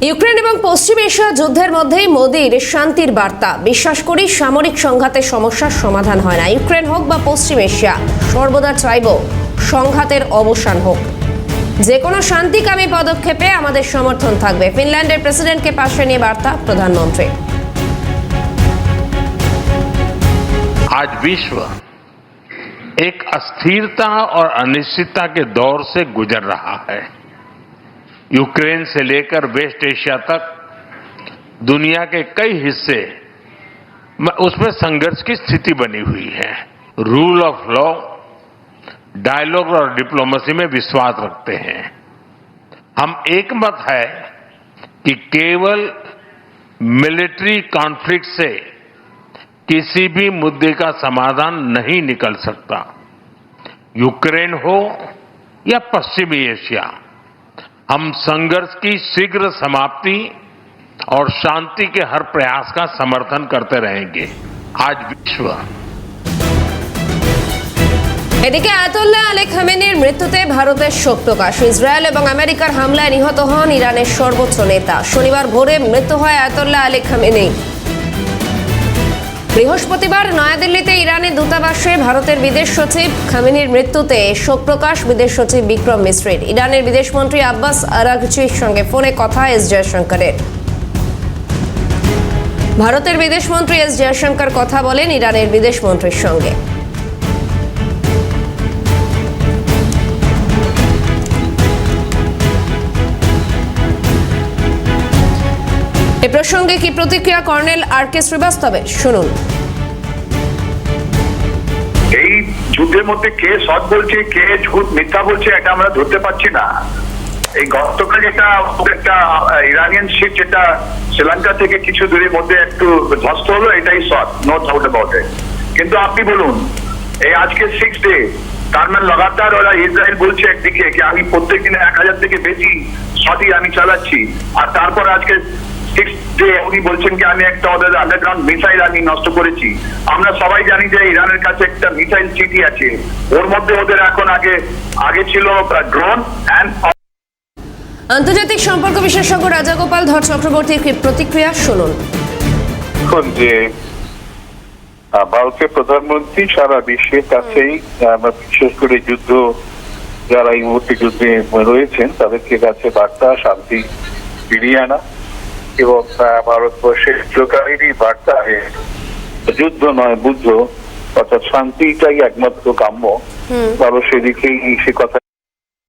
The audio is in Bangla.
ইউক্রেন এবং পশ্চিম এশিয়া যুদ্ধের মধ্যেই মোদির শান্তির বার্তা। বিশ্বাস করি সামরিক সংঘাতের সমস্যার সমাধান হয় না। ইউক্রেন হোক বা পশ্চিম এশিয়া, সর্বদা চাইব সংঘাতের অবসান হোক। যে কোনো শান্তিকামী পদক্ষেপে আমাদের সমর্থন থাকবে। ফিনল্যান্ডের প্রেসিডেন্টকে পাশে নিয়ে বার্তা প্রধানমন্ত্রী। आज विश्व एक अस्थिरता और अनिश्चितता के दौर से गुजर रहा है। यूक्रेन से लेकर वेस्ट एशिया तक दुनिया के कई हिस्से उसमें संघर्ष की स्थिति बनी हुई है। रूल ऑफ लॉ, डायलॉग और डिप्लोमेसी में विश्वास रखते हैं। हम एकमत है कि केवल मिलिट्री कॉन्फ्लिक्ट से किसी भी मुद्दे का समाधान नहीं निकल सकता। यूक्रेन हो या पश्चिमी एशिया, हम संघर्ष की शीघ्र समाप्ति और शांति के हर प्रयास का समर्थन करते रहेंगे। आज विश्व এদিকে আয়াতুল্লাহ আলী খামেনির মৃত্যুতে ভারতের শোক প্রকাশ। ইসরায়েল এবং আমেরিকার হামলায় নিহত হন ইরানের সর্বোচ্চ নেতা। শনিবার ভোরে মৃত্যু হয় আয়াতুল্লাহ আলী খামেনি। বৃহস্পতিবার নয়াদিল্লিতে ইরানের দূতাবাসে ভারতের বিদেশ সচিব খামেনির মৃত্যুতে শোক প্রকাশ বিদেশ সচিব বিক্রম মিশ্রের। ইরানের বিদেশমন্ত্রী আব্বাস আরাগচির সঙ্গে ফোনে কথা এস জয়শঙ্করের। ভারতের বিদেশমন্ত্রী এস জয়শঙ্কর কথা বলেন ইরানের বিদেশমন্ত্রীর সঙ্গে। এ প্রসঙ্গে কি প্রতিক্রিয়া কর্নেল আর কে শ্রীবাস্তবের, শুনুন। এই যুদ্ধের মধ্যে কে সৎ বলছে, কে ঝুট মিথ্যা বলছে, এটা আমরা ধরতে পারছি না। এই গতকাল যেটা একটা ইরানিয়ান শিপ যেটা শ্রীলঙ্কা থেকে কিছু দূরের মধ্যে একটু ধ্বস্ত হলো, এটাই সৎ, নো ডাউট অ্যাবাউট ইট। কিন্তু আপনি বলুন, এই আজকে 6 ডে, তার মানে লাগাতার ওরা ইসরায়েল বলছে একদিকে কি আমি প্রত্যেক দিনে 1000 থেকে বেশি সদি আমি চালাচ্ছি, আর তারপর আজকে 6 ডে উনি বলছেন কি আমি একটা ওদের আন্ডারগ্রাউন্ড মিসাইল আমি নষ্ট করেছি। আমরা সবাই জানি যে ইরানের কাছে একটা মিসাইল চিঠি আছে, ওর মধ্যে ওদের এখন আগে ছিল ড্রোন অ্যান্ড। আন্তর্জাতিক সম্পর্ক বিশেষজ্ঞ রাজাগোপাল ধর চক্রবর্তীর প্রতিক্রিয়া শুনুন। এখন যে ভারতের প্রধানমন্ত্রী সারা বিশ্বের কাছেই বিশেষ করে যুদ্ধ যারা এই মুহূর্তে যুদ্ধে রয়েছেন তাদেরকে কাছে বার্তা শান্তি ফিরিয়ে আনা এবং ভারতবর্ষের চিরকালেরই বার্তা যুদ্ধ নয় বুদ্ধ, অর্থাৎ শান্তিটাই একমাত্র কাম্য। ভারত সেদিকেই সে কথা